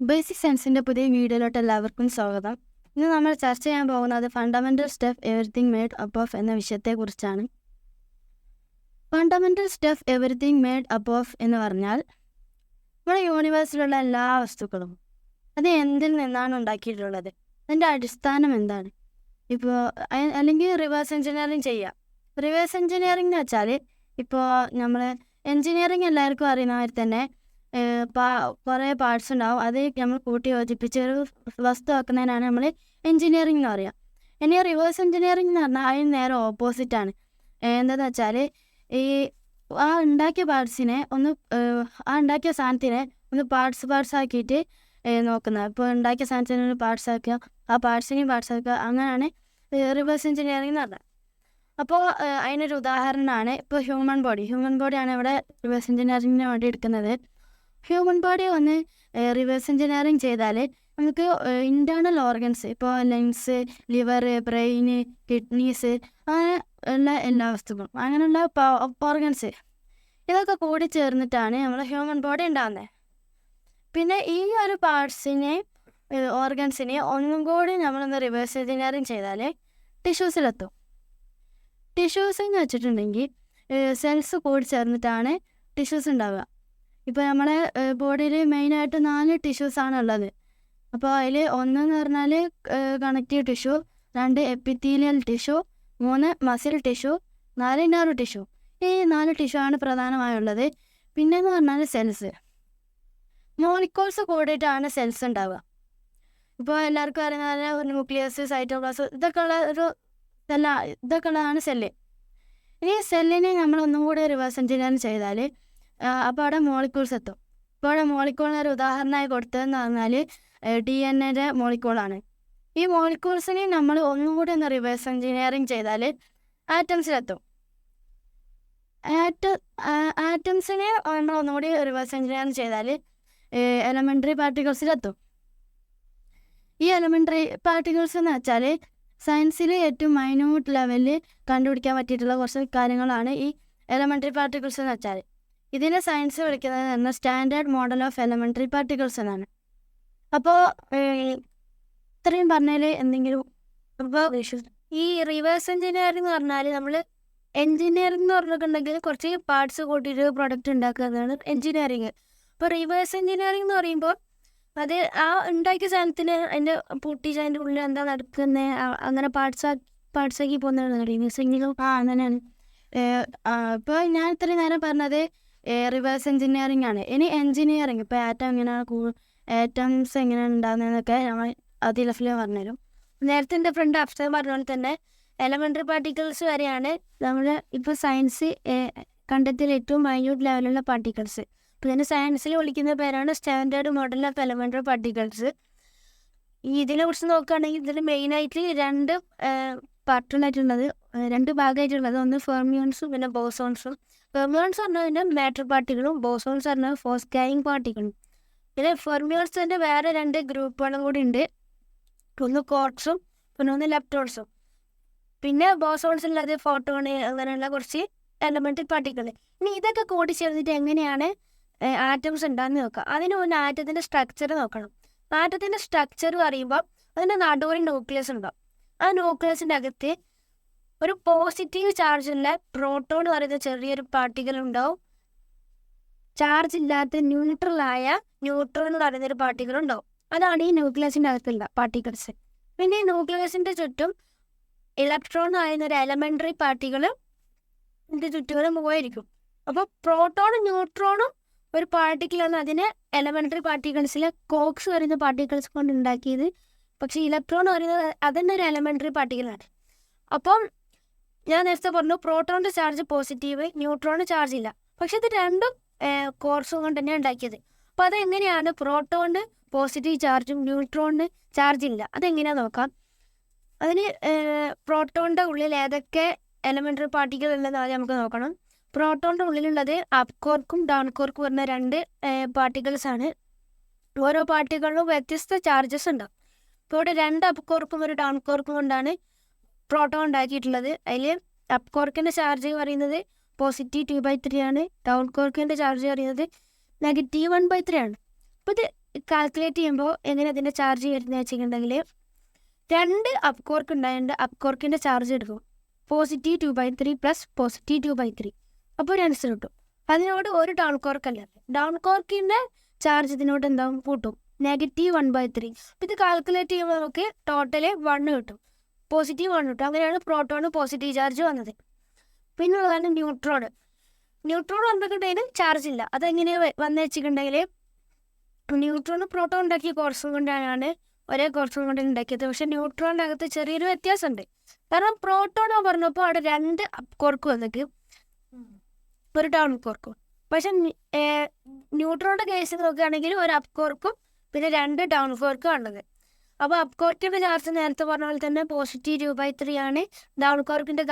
Basic സയൻസിൻ്റെ പുതിയ വീഡിയോയിലോട്ട് എല്ലാവർക്കും സ്വാഗതം. ഇന്ന് നമ്മൾ ചർച്ച ചെയ്യാൻ പോകുന്നത് fundamental stuff everything made up of എന്ന വിഷയത്തെക്കുറിച്ചാണ്. Fundamental stuff everything made up of എന്ന് പറഞ്ഞാൽ നമ്മുടെ യൂണിവേഴ്സിലുള്ള എല്ലാ വസ്തുക്കളും അത് എന്തിൽ നിന്നാണ് ഉണ്ടാക്കിയിട്ടുള്ളത്, അതിൻ്റെ അടിസ്ഥാനം എന്താണ്. ഇപ്പോൾ അല്ലെങ്കിൽ റിവേഴ്സ് എഞ്ചിനീയറിങ് ചെയ്യാം. റിവേഴ്സ് എഞ്ചിനീയറിംഗ് എന്ന് വെച്ചാൽ ഇപ്പോൾ നമ്മൾ എഞ്ചിനീയറിംഗ് എല്ലാവർക്കും അറിയുന്നവർ തന്നെ കുറേ പാർട്സ് ഉണ്ടാവും. അത് നമ്മൾ കൂട്ടി യോജിപ്പിച്ച് ഒരു വസ്തു ആക്കുന്നതിനാണ് നമ്മൾ എഞ്ചിനീയറിംഗ് എന്ന് പറയുക. ഇനി റിവേഴ്സ് എഞ്ചിനീയറിംഗ് എന്ന് പറഞ്ഞാൽ അതിന് നേരെ ഓപ്പോസിറ്റാണ്. എന്താണെന്ന് വെച്ചാൽ ഈ ഉണ്ടാക്കിയ പാർട്സിനെ ഉണ്ടാക്കിയ സാധനത്തിനെ പാർട്സ് ആക്കിയിട്ട് നോക്കുന്നത്. ഇപ്പോൾ ഉണ്ടാക്കിയ സാധനത്തിന് പാർട്സ് ആക്കുക, ആ പാർട്സിനെയും പാർട്സ് ആക്കുക, അങ്ങനെയാണ് റിവേഴ്സ് എഞ്ചിനീയറിംഗ് എന്ന് പറഞ്ഞത്. അപ്പോൾ അതിനൊരു ഉദാഹരണമാണ് ഇപ്പോൾ ഹ്യൂമൻ ബോഡിയാണ് ഇവിടെ റിവേഴ്സ് എഞ്ചിനീയറിങ്ങിന് വേണ്ടി എടുക്കുന്നത്. ഹ്യൂമൻ ബോഡി റിവേഴ്സ് എഞ്ചിനീയറിങ് ചെയ്താൽ നമുക്ക് ഇൻറ്റേർണൽ ഓർഗൻസ്, ഇപ്പോൾ ലങ്സ്, ലിവർ, ബ്രെയിന്, കിഡ്നീസ്, അങ്ങനെ ഉള്ള എല്ലാ വസ്തുക്കളും, അങ്ങനെയുള്ള ഓർഗൻസ് ഇതൊക്കെ കൂടി ചേർന്നിട്ടാണ് നമ്മൾ ഹ്യൂമൻ ബോഡി ഉണ്ടാകുന്നത്. പിന്നെ ഈ ഒരു പാർട്സിനെ ഓർഗൻസിനെ ഒന്നും കൂടി നമ്മളൊന്ന് റിവേഴ്സ് എഞ്ചിനീയറിങ് ചെയ്താൽ ടിഷ്യൂസിലെത്തും. ടിഷ്യൂസ് എന്ന് വെച്ചിട്ടുണ്ടെങ്കിൽ സെൽസ് കൂടി ചേർന്നിട്ടാണ് ടിഷ്യൂസ് ഉണ്ടാവുക. ഇപ്പോൾ നമ്മളെ ബോഡിയിൽ മെയിനായിട്ട് 4 ടിഷ്യൂസാണ് ഉള്ളത്. അപ്പോൾ അതിൽ ഒന്നെന്ന് പറഞ്ഞാൽ connective tissue, 2 epithelial tissue, 3 muscle tissue, 4 nerve tissue. ഈ 4 ടിഷ്യൂ ആണ് പ്രധാനമായുള്ളത്. പിന്നെയെന്ന് പറഞ്ഞാൽ സെൽസ്, മോളിക്യൂൾസ് കൂടിയിട്ടാണ് സെൽസ് ഉണ്ടാവുക. ഇപ്പോൾ എല്ലാവർക്കും അറിയുന്ന ന്യൂക്ലിയസ്, സൈറ്റോപ്ലാസം, ഇതൊക്കെ ഉള്ളതാണ് സെല്ല്. ഈ സെല്ലിനെ നമ്മൾ ഒന്നും കൂടി റിവേഴ്സ് എഞ്ചിനീയറിംഗ് ചെയ്താൽ അപ്പോൾ അവിടെ മോളിക്യൂൾസ് എത്തും. ഇപ്പോൾ അവിടെ മോളിക്യൂളിന് ഒരു ഉദാഹരണമായി കൊടുത്തതെന്ന് പറഞ്ഞാൽ DNA മോളിക്യൂളാണ്. ഈ മോളിക്യൂൾസിനെ നമ്മൾ ഒന്നും കൂടി ഒന്ന് റിവേഴ്സ് എഞ്ചിനീയറിംഗ് ചെയ്താൽ ആറ്റംസിലെത്തും. ആറ്റംസിനെ നമ്മൾ ഒന്നുകൂടി റിവേഴ്സ് എഞ്ചിനീയറിംഗ് ചെയ്താൽ എലമെൻ്ററി പാർട്ടിക്കിൾസിലെത്തും. ഈ എലമെൻ്ററി പാർട്ടിക്കിൾസ് എന്ന് വെച്ചാൽ സയൻസിൽ ഏറ്റവും മൈന്യൂട്ട് ലെവലിൽ കണ്ടുപിടിക്കാൻ പറ്റിയിട്ടുള്ള കുറച്ച് കാര്യങ്ങളാണ് ഈ എലമെൻ്ററി പാർട്ടിക്കിൾസ് എന്ന് വെച്ചാൽ. ഇതിനെ സയൻസ് വിളിക്കുന്നത് standard model of elementary particles എന്നാണ്. അപ്പോൾ ഇത്രയും പറഞ്ഞാൽ എന്തെങ്കിലും ഈ റിവേഴ്സ് എഞ്ചിനീയറിംഗ് എന്ന് പറഞ്ഞാൽ നമ്മൾ എഞ്ചിനീയറിംഗ് എന്ന് പറഞ്ഞിട്ടുണ്ടെങ്കിൽ കുറച്ച് പാർട്സ് കൂട്ടിയിട്ട് പ്രൊഡക്റ്റ് ഉണ്ടാക്കുന്നതാണ് എഞ്ചിനീയറിംഗ്. അപ്പോൾ റിവേഴ്സ് എഞ്ചിനീയറിംഗ് എന്ന് പറയുമ്പോൾ അത് ആ ഉണ്ടാക്കിയ സാധനത്തിന് അതിൻ്റെ പൊട്ടിച്ച് അതിൻ്റെ ഉള്ളിൽ എന്താ നടക്കുന്നത് അങ്ങനെ പാർട്സാക്കി പോകുന്നതാണ് റിവേഴ്സ് എഞ്ചിനീയറിംഗ്. അങ്ങനെയാണ്. ഇപ്പോൾ ഞാൻ ഇത്രയും നേരം പറഞ്ഞത് റിവേഴ്സ് എഞ്ചിനീയറിംഗ് ആണ്. ഇനി എഞ്ചിനീയറിംഗ്, ഇപ്പോൾ ആറ്റംസ് എങ്ങനെയാണ് ഉണ്ടാകുന്നതെന്നൊക്കെ നമ്മൾ അതിലഫിൽ പറഞ്ഞുതരും. നേരത്തെ എൻ്റെ ഫ്രണ്ട് അഫ്സർ പറഞ്ഞതുപോലെ തന്നെ എലമെൻ്ററി പാർട്ടിക്കിൾസ് വരെയാണ് നമ്മൾ ഇപ്പോൾ സയൻസ് കണ്ടെത്തിയ ഏറ്റവും മൈന്യൂട്ട് ലെവലുള്ള പാർട്ടിക്കിൾസ്. അപ്പോൾ ഇതിന് സയൻസിൽ വിളിക്കുന്ന പേരാണ് standard model of elementary particles. ഇതിനെക്കുറിച്ച് നോക്കുകയാണെങ്കിൽ ഇതിൽ മെയിനായിട്ട് 2 പാർട്ടുകളായിട്ടുള്ളത്, 2 ഭാഗമായിട്ടുള്ളത്. ഒന്ന് ഫെർമിയോൺസും പിന്നെ ബോസോൺസും. ഫെർമിയോൺസ് പറഞ്ഞതിൻ്റെ മാറ്റർ പാർട്ടിക്കിളും, ബോസോൺസ് പറഞ്ഞാൽ ഫോഴ്സ് ക്യാരിങ് പാർട്ടിക്കിളും. പിന്നെ ഫെർമിയോൺസിൻ്റെ വേറെ 2 ഗ്രൂപ്പുകളും കൂടി ഉണ്ട്. ഒന്ന് ക്വാർട്സും പിന്നെ ഒന്ന് ലെപ്റ്റോൺസും. പിന്നെ ബോസോൺസിലുള്ളത് ഫോട്ടോൺ, അങ്ങനെയുള്ള കുറച്ച് എലമെൻ്ററി പാർട്ടിക്കിൾ. ഇനി ഇതൊക്കെ കൂടി ചേർന്നിട്ട് എങ്ങനെയാണ് ആറ്റംസ് ഉണ്ടാകുന്ന നോക്കാം. അതിന് മുന്നേ ആറ്റത്തിൻ്റെ സ്ട്രക്ചർ നോക്കണം. ആറ്റത്തിൻ്റെ സ്ട്രക്ചർ പറയുമ്പോൾ അതിൻ്റെ നടുവിൽ ന്യൂക്ലിയസ് ഉണ്ടാവും. ആ ന്യൂക്ലിയസിൻ്റെ അകത്ത് ഒരു പോസിറ്റീവ് ചാർജുള്ള പ്രോട്ടോൺ എന്ന് പറയുന്ന ചെറിയൊരു പാർട്ടിക്കിൾ ഉണ്ടാവും. ചാർജ് ഇല്ലാത്ത ന്യൂട്രലായ ന്യൂട്രോൺ എന്ന് പറയുന്നൊരു പാർട്ടിക്കിൾ ഉണ്ടാവും. അതാണ് ഈ ന്യൂക്ലിയസിൻ്റെ അകത്തുള്ള പാർട്ടിക്കിൾസ്. പിന്നെ ഈ ന്യൂക്ലിയസിൻ്റെ ചുറ്റും ഇലക്ട്രോൺ ആയിരുന്നൊരു എലമെൻ്ററി പാർട്ടിക്കിൾ ഇതിൻ്റെ ചുറ്റും പോയിരിക്കും. അപ്പോൾ പ്രോട്ടോണും ന്യൂട്രോണും ഒരു പാർട്ടിക്കിളാണ്. അതിനെ എലമെൻ്ററി പാർട്ടിക്കിൾസിലെ കോക്സ് പറയുന്ന പാർട്ടിക്കിൾസ് കൊണ്ട് ഉണ്ടാക്കിയത്. പക്ഷേ ഇലക്ട്രോൺ പറയുന്നത് അതന്നെ ഒരു എലമെൻ്ററി പാർട്ടിക്കിളാണ്. അപ്പം ഞാൻ നേരത്തെ പറഞ്ഞു പ്രോട്ടോണിൻ്റെ ചാർജ് പോസിറ്റീവ്, ന്യൂട്രോണിന് ചാർജ് ഇല്ല. പക്ഷെ ഇത് രണ്ടും കോഴ്സും കൊണ്ട് തന്നെ ഉണ്ടാക്കിയത്. അപ്പോൾ അതെങ്ങനെയാണ് പ്രോട്ടോണിന് പോസിറ്റീവ് ചാർജും ന്യൂട്രോണിന് ചാർജ് ഇല്ല, അതെങ്ങനെയാണെന്ന് നോക്കാം. അതിന് പ്രോട്ടോണിൻ്റെ ഉള്ളിൽ ഏതൊക്കെ എലമെൻ്ററി പാർട്ടിക്കിൾ ഉള്ളതെന്ന് ആദ്യം നമുക്ക് നോക്കണം. പ്രോട്ടോണിൻ്റെ ഉള്ളിലുള്ളത് അപ്പ് കോർക്കും ഡൗൺ കോർക്കും പറഞ്ഞ 2 പാർട്ടിക്കിൾസാണ്. ഓരോ പാർട്ടിക്കിളിലും വ്യത്യസ്ത ചാർജസ് ഉണ്ടാവും. ഇപ്പോൾ ഇവിടെ 2 അപ്പ് കോർക്കും ഒരു ഡൗൺ കോർക്കും കൊണ്ടാണ് പ്രോട്ടോൺ ഉണ്ടാക്കിയിട്ടുള്ളത്. അതിൽ അപ്പ് കോർക്കിൻ്റെ ചാർജ് പറയുന്നത് പോസിറ്റീവ് 2/3 ആണ്. ഡൗൺ കോർക്കിൻ്റെ ചാർജ് പറയുന്നത് -1/3 ആണ്. അപ്പോൾ ഇത് കാൽക്കുലേറ്റ് ചെയ്യുമ്പോൾ എങ്ങനെ അതിൻ്റെ ചാർജ് വരുന്നത് വെച്ചിട്ടുണ്ടെങ്കിൽ 2 അപ്പ് കോർക്ക് ഉണ്ടായതുകൊണ്ട് അപ്പ് കോർക്കിൻ്റെ ചാർജ് എടുക്കും. Positive 2/3 plus positive 2/3. അപ്പോൾ ഒരു ആൻസർ കിട്ടും. അതിനോട് ഒരു ഡൗൺ കോർക്കല്ല, ഡൗൺ കോർക്കിൻ്റെ ചാർജ് ഇതിനോട് എന്താവും കൂട്ടും, -1/3. അപ്പോൾ ഇത് കാൽക്കുലേറ്റ് ചെയ്യുമ്പോൾ നമുക്ക് ടോട്ടല് 1 കിട്ടും, പോസിറ്റീവ് 1 കിട്ടും. അങ്ങനെയാണ് പ്രോട്ടോണ് പോസിറ്റീവ് ചാർജ് വന്നത്. പിന്നെ ഉള്ളതാണ് ന്യൂട്രോൺ. ന്യൂട്രോൺ വന്നിട്ടുണ്ടെങ്കിൽ ചാർജ് ഇല്ല. അതെങ്ങനെ വന്നു വെച്ചിട്ടുണ്ടെങ്കിൽ ന്യൂട്രോൺ പ്രോട്ടോൺ ഉണ്ടാക്കിയ കോഴ്സും കൊണ്ടാണ് ഒരേ കോഴ്സും കൊണ്ട് ഉണ്ടാക്കിയത്. പക്ഷെ ന്യൂട്രോണിൻ്റെ അകത്ത് ചെറിയൊരു വ്യത്യാസമുണ്ട്. കാരണം പ്രോട്ടോൺ പറഞ്ഞപ്പോൾ അവിടെ 2 അപ്പ് കോർക്ക് വന്നിട്ട് ഒരു ഡൗൺ കോർക്കും. പക്ഷെ ന്യൂട്രോണിൻ്റെ കേസ് നോക്കുകയാണെങ്കിൽ ഒരു അപ്പ് കോർക്കും പിന്നെ 2 ഡൗൺ കോർക്കും ഉള്ളത്. അപ്പോൾ അപ്പ് കോർക്കിൻ്റെ ചാർജ് നേരത്തെ പറഞ്ഞ പോലെ തന്നെ പോസിറ്റീവ് 2/3 ആണ്. ഡൗൺ കോർക്കിൻ്റെ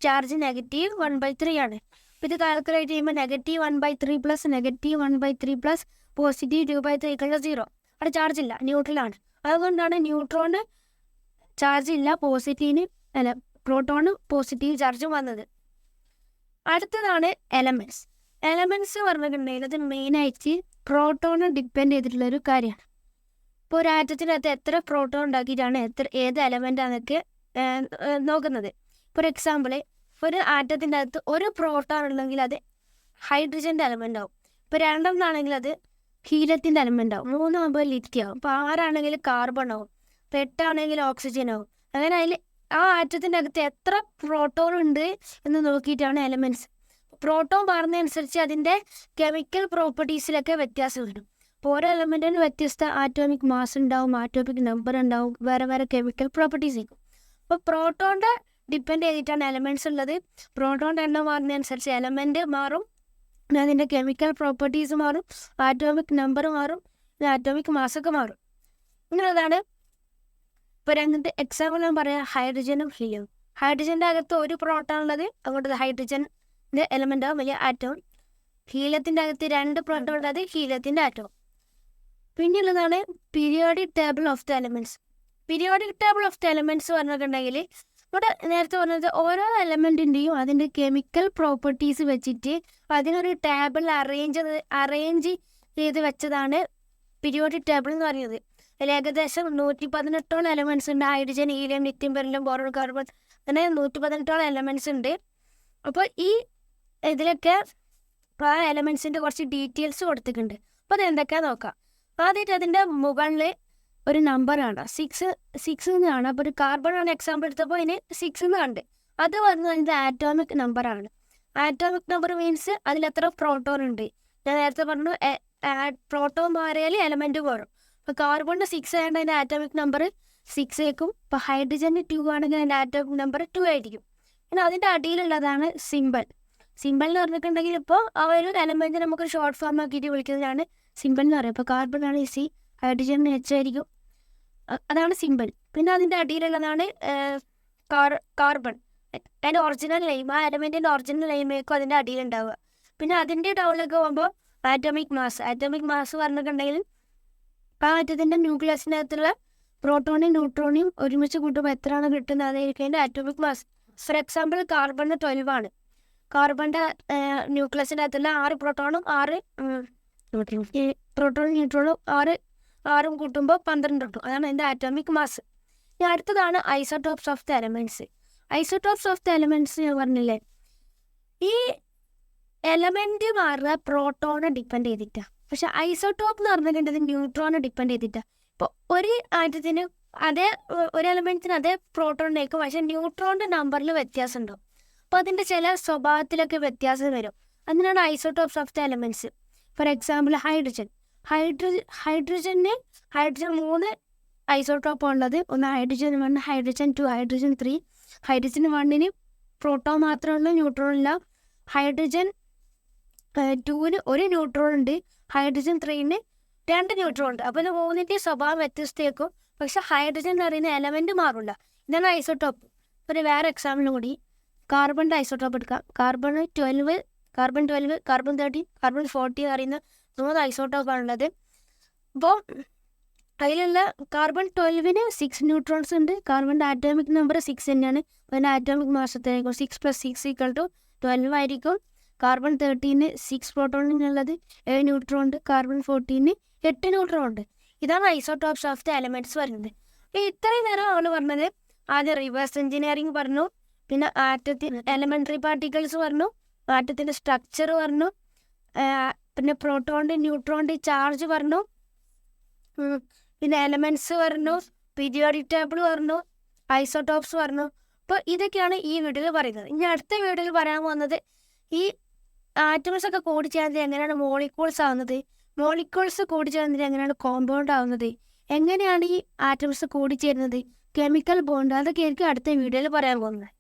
ചാർജ് -1/3 ആണ്. അപ്പോൾ ഇത് കാൽക്കുലേറ്റ് ചെയ്യുമ്പോൾ -1/3 പ്ലസ് -1/3 പ്ലസ് പോസിറ്റീവ് 2/3 0. അവിടെ ചാർജ് ഇല്ല, ന്യൂട്രലാണ്. അതുകൊണ്ടാണ് ന്യൂട്രോണ് ചാർജ് ഇല്ല, പ്രോട്ടോണ് പോസിറ്റീവ് ചാർജും വന്നത്. അടുത്തതാണ് എലമെൻറ്റ്സ്. എലമെൻറ്റ്സ് പറഞ്ഞിട്ടുണ്ടെങ്കിൽ അത് മെയിനായിട്ട് പ്രോട്ടോണ് ഡിപ്പെൻഡ് ചെയ്തിട്ടുള്ളൊരു കാര്യമാണ്. ഇപ്പോൾ ഒരു ആറ്റത്തിനകത്ത് എത്ര പ്രോട്ടോൺ ഉണ്ടാക്കിയിട്ടാണ് ഏത് എലമെൻ്റാന്നൊക്കെ നോക്കുന്നത്. ഫോർ എക്സാമ്പിൾ, ഒരു ആറ്റത്തിൻ്റെ അകത്ത് ഒരു പ്രോട്ടോൺ ഉണ്ടെങ്കിൽ അത് ഹൈഡ്രജൻ്റെ എലമെൻ്റ് ആവും. ഇപ്പോൾ 2 ആണെങ്കിൽ അത് ഹീലിയത്തിൻ്റെ എലമെൻ്റ് ആവും. 3 ആകുമ്പോൾ ലിഥിയം ആവും. ഇപ്പോൾ 6 ആണെങ്കിൽ കാർബൺ ആവും. ഇപ്പോൾ 8 ആണെങ്കിൽ ഓക്സിജൻ ആവും. അങ്ങനെ അതിൽ ആ ആറ്റത്തിൻ്റെ അകത്ത് എത്ര പ്രോട്ടോൺ ഉണ്ട് എന്ന് നോക്കിയിട്ടാണ് എലമെൻറ്റ്സ്. പ്രോട്ടോൺ മാറുന്നതനുസരിച്ച് അതിൻ്റെ കെമിക്കൽ പ്രോപ്പർട്ടീസിലൊക്കെ വ്യത്യാസം വരും. അപ്പോൾ ഓരോ എലമെൻറ്റിന് വ്യത്യസ്ത ആറ്റോമിക് മാസ് ഉണ്ടാവും, ആറ്റോമിക് നമ്പർ ഉണ്ടാവും, വേറെ കെമിക്കൽ പ്രോപ്പർട്ടീസ് ആയിരിക്കും. അപ്പോൾ പ്രോട്ടോണിൻ്റെ ഡിപ്പെൻഡ് ചെയ്തിട്ടാണ് എലമെൻറ്റ്സ് ഉള്ളത്. പ്രോട്ടോണിൻ്റെ എണ്ണം മാറുന്നതനുസരിച്ച് എലമെൻറ്റ് മാറും, പിന്നെ അതിൻ്റെ കെമിക്കൽ പ്രോപ്പർട്ടീസ് മാറും, ആറ്റോമിക് നമ്പർ മാറും, പിന്നെ ആറ്റോമിക് മാസൊക്കെ മാറും. ഇങ്ങനെയുള്ളതാണ്. ഇപ്പോൾ 2 എക്സാമ്പിൾ ഞാൻ പറയാം, ഹൈഡ്രജനും ഹീലിയം. ഹൈഡ്രജൻ്റെ അകത്ത് ഒരു പ്രോട്ടോൺ ഉള്ളത്, അതുകൊണ്ട് ഹൈഡ്രജൻ്റെ എലമെൻ്റ് ആവും, വലിയ ആറ്റം. ഹീലിയത്തിൻ്റെ അകത്ത് 2 പ്രോട്ടോൺ ഉള്ളത്, ഹീലിയത്തിൻ്റെ ആറ്റം. പിന്നെയുള്ളതാണ് periodic table of the elements. Periodic table of the elements പറഞ്ഞിട്ടുണ്ടെങ്കിൽ ഇവിടെ നേരത്തെ പറഞ്ഞത് ഓരോ എലമെൻറ്റിൻ്റെയും അതിൻ്റെ കെമിക്കൽ പ്രോപ്പർട്ടീസ് വെച്ചിട്ട് അതിനൊരു ടേബിൾ അറേഞ്ച് ചെയ്ത് വെച്ചതാണ് പീരിയോഡിക് ടേബിൾ എന്ന് പറയുന്നത്. അതിൽ ഏകദേശം 118 എലമെൻറ്റ്സ് ഉണ്ട്. Hydrogen, helium, lithium, beryllium, boron, carbon, അങ്ങനെ 118 എലമെൻറ്റ്സ് ഉണ്ട്. അപ്പോൾ ഈ ഇതിലൊക്കെ ആ എലമെൻറ്റ്സിൻ്റെ കുറച്ച് ഡീറ്റെയിൽസ് കൊടുത്തിട്ടുണ്ട്. അപ്പോൾ അത് എന്തൊക്കെയാണെന്ന് നോക്കാം. ആദ്യമായിട്ട് അതിൻ്റെ മുകളിൽ ഒരു നമ്പർ കാണാം, 6 എന്ന് കാണാം. അപ്പോൾ ഒരു കാർബൺ ആണ് എക്സാമ്പിൾ എടുത്തപ്പോൾ അതിന് 6 എന്ന് കണ്ട്. അത് പറഞ്ഞത് അതിൻ്റെ ആറ്റോമിക് നമ്പറാണ്. ആറ്റോമിക് നമ്പർ മീൻസ് അതിലെത്ര പ്രോട്ടോൺ ഉണ്ട്. ഞാൻ നേരത്തെ പറഞ്ഞു പ്രോട്ടോൺ മാറിയാൽ എലമെൻറ്റ് മാറും. ഇപ്പോൾ കാർബണിന് 6 ആയതുകൊണ്ട് അതിൻ്റെ ആറ്റോമിക് നമ്പർ 6 ആയിരിക്കും. ഇപ്പോൾ ഹൈഡ്രജന് 2 ആണെങ്കിൽ അതിൻ്റെ ആറ്റോമിക് നമ്പർ 2 ആയിരിക്കും. പിന്നെ അതിൻ്റെ അടിയിലുള്ളതാണ് സിമ്പിൾ. സിമ്പിൾ എന്ന് പറഞ്ഞിട്ടുണ്ടെങ്കിൽ ഇപ്പോൾ ആ ഒരു എലമെൻറ്റ് നമുക്ക് ഷോർട്ട് ഫോം ആക്കിയിട്ട് വിളിക്കുന്നതാണ് സിമ്പിൾ എന്ന് പറയുക. ഇപ്പോൾ കാർബൺ ആണ് C, ഹൈഡ്രജന് H ആയിരിക്കും. അതാണ് സിമ്പിൾ. പിന്നെ അതിൻ്റെ അടിയിലുള്ളതാണ് കാർബൺ, അതിൻ്റെ ഒറിജിനൽ നെയിം. ആ എലമെൻറ്റിൻ്റെ ഒറിജിനൽ നെയിമേക്കും അതിൻ്റെ അടിയിലുണ്ടാവുക. പിന്നെ അതിൻ്റെ ഡൗണിലേക്ക് പോകുമ്പോൾ ആറ്റോമിക് മാസ് പറഞ്ഞിട്ടുണ്ടെങ്കിൽ ആ ആറ്റത്തിൻ്റെ ന്യൂക്ലിയസിനകത്തുള്ള പ്രോട്ടോണിയും ന്യൂട്രോണിയും ഒരുമിച്ച് കൂട്ടുമ്പോൾ എത്രയാണ് കിട്ടുന്നത് അതായിരിക്കും അതിൻ്റെ ആറ്റോമിക് മാസ്. ഫോർ എക്സാമ്പിൾ കാർബണിന് 12 ആണ്. കാർബണിൻ്റെ ന്യൂക്ലിയസിനകത്തുള്ള 6 പ്രോട്ടോണും 6 പ്രോട്ടോണും ന്യൂട്രോണും 6 കൂട്ടുമ്പോൾ 12 കിട്ടും. അതാണ് അതിൻ്റെ ആറ്റോമിക് മാസ്. ഇനി അടുത്തതാണ് isotopes of the elements. Isotopes of the elements ഞാൻ പറഞ്ഞില്ലേ, ഈ എലമെൻറ്റ് മാറുക പ്രോട്ടോണെ ഡിപ്പെൻഡ് ചെയ്തിട്ടാണ്. പക്ഷെ ഐസോടോപ്പ് എന്ന് പറഞ്ഞിട്ടുണ്ടെങ്കിൽ ന്യൂട്രോണെ ഡിപ്പെൻഡ് ചെയ്തിട്ടാണ്. ഇപ്പോൾ ഒരു ആറ്റത്തിന് ഒരു എലമെൻറ്റിന് അതേ പ്രോട്ടോൺ ആയിരിക്കും, പക്ഷേ ന്യൂട്രോണിൻ്റെ നമ്പറിൽ വ്യത്യാസം ഉണ്ടാവും. അപ്പോൾ അതിൻ്റെ ചില സ്വഭാവത്തിലൊക്കെ വ്യത്യാസം വരും. അതിനാണ് isotopes of the elements. For example ഹൈഡ്രജന് 3 ഐസോടോപ്പ് ഉള്ളത്. ഒന്ന് ഹൈഡ്രജൻ 1, ഹൈഡ്രജൻ 2, ഹൈഡ്രജൻ 3. ഹൈഡ്രജൻ 1-ന് പ്രോട്ടോൺ മാത്രമേ ഉള്ളൂ, ന്യൂട്രോൺ ഇല്ല. ഹൈഡ്രജൻ 2-ന് ഒരു ന്യൂട്രോൺ ഉണ്ട്. ഹൈഡ്രജൻ 3-ന് 2 ന്യൂട്രോൺ ഉണ്ട്. അപ്പോൾ ഇത് 3-ൻ്റെ സ്വഭാവം വ്യത്യസ്തമായിരിക്കും. പക്ഷെ ഹൈഡ്രജൻ എന്ന് പറയുന്ന എലമെൻറ്റ് മാറില്ല. ഇതാണ് ഐസോടോപ്പ്. ഒരു വേറെ എക്സാമ്പിളും കൂടി, കാർബണിൻ്റെ ഐസോടോപ്പ് എടുക്കാം. കാർബൺ 12, കാർബൺ 13, കാർബൺ 40 പറയുന്ന 3 ഐസോടോപ്പാണുള്ളത്. അപ്പോൾ അതിലുള്ള കാർബൺ 12-ന് 6 ന്യൂട്രോൺസ് ഉണ്ട്. കാർബണിൻ്റെ ആറ്റോമിക് നമ്പർ 6 തന്നെയാണ്. അതിൻ്റെ ആറ്റോമിക് മാസത്തായിരിക്കും 6 + 6 = 12 ആയിരിക്കും. കാർബൺ 13-ന് 6 പ്രോട്ടോണുള്ളത്, 7 ന്യൂട്രോൺ ഉണ്ട്. കാർബൺ 14-ന് 8 ന്യൂട്രോൺ ഉണ്ട്. ഇതാണ് ഐസോടോപ്സ് ഓഫ് ദ എലമെന്റ്സ് വരുന്നത്. അപ്പോൾ ഇത്രയും നേരം ആണ് പറഞ്ഞത്. ആദ്യം റിവേഴ്സ് എഞ്ചിനീയറിംഗ് പറഞ്ഞു, പിന്നെ ആറ്റത്തിന് എലമെന്ററി പാർട്ടിക്കിൾസ് പറഞ്ഞു, ആറ്റത്തിൻ്റെ സ്ട്രക്ചർ പറഞ്ഞു, പിന്നെ പ്രോട്ടോണിൻ്റെ ന്യൂട്രോണിൻ്റെ ചാർജ് പറഞ്ഞു, പിന്നെ എലമെന്റ്സ് പറഞ്ഞു, പീരിയോഡിക് ടേബിൾ പറഞ്ഞു, ഐസോടോപ്സ് പറഞ്ഞു. അപ്പോൾ ഇതൊക്കെയാണ് ഈ വീഡിയോയിൽ പറയുന്നത്. ഇനി അടുത്ത വീഡിയോയിൽ പറയാൻ പോകുന്നത് ഈ ആറ്റംസ് ഒക്കെ കൂടിച്ചേർന്നത് എങ്ങനെയാണ് മോളിക്യൂൾസ് ആവുന്നത്, മോളിക്യൂൾസ് കൂടിച്ചേർന്നത് എങ്ങനെയാണ് കോമ്പൗണ്ട് ആവുന്നത്, എങ്ങനെയാണ് ഈ ആറ്റംസ് കൂടിച്ചേരുന്നത്, കെമിക്കൽ ബോണ്ട്, അതൊക്കെ ആയിരിക്കും അടുത്ത വീഡിയോയിൽ പറയാൻ പോകുന്നത്.